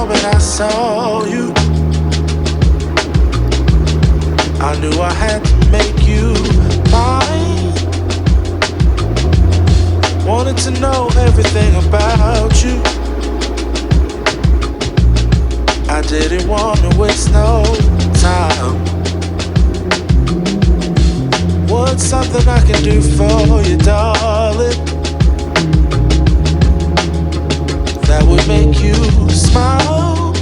moment I saw you, I knew I had to make you mine. Wanted to know everything about you. I didn't want to waste no time. What's something I can do for you, darling, that would make you smile?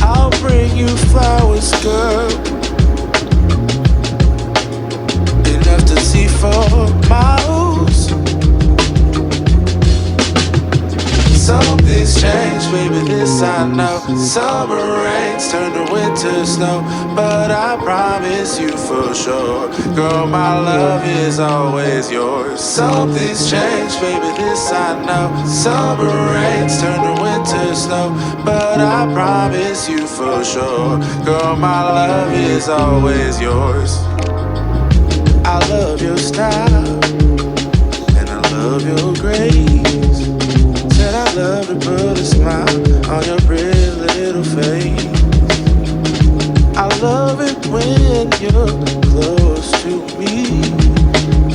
I'll bring you flowers, girl, enough to see for miles. Something's changed, baby, this I know. Summer rains turn to winter snow, but I promise you for sure, girl, my love is always yours. Something's changed, baby, this I know. Summer rains turn to winter snow, but I promise you for sure, girl, my love is always yours. I love your style, and I love your grace. Said I love to put a smile on your pretty little face. I love it when you're close to me.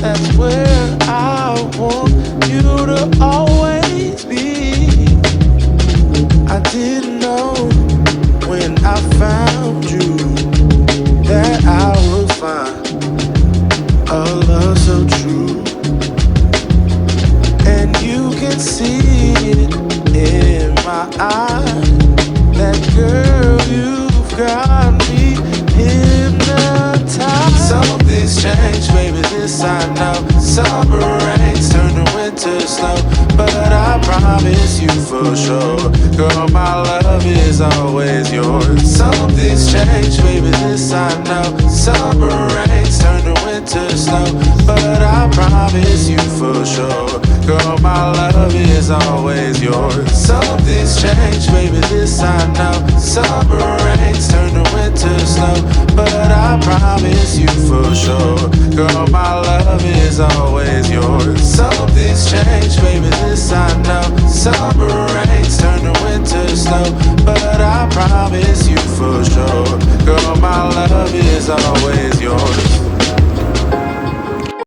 That's where I want you to always be. I didn't know when I found you that I would find a love so true. And you can see it in my eyes, that girl, you've got me hypnotized. Something's changed, baby, this I know. Summer rains turn to winter snow, but I promise you for sure, girl, my love is always yours. Something's changed, baby, this I know. Summer rains turn to winter snow, but I promise you for sure, girl, my love is always yours. Something's changed, baby, this I know. Summer rains turn to winter snow, but I promise you for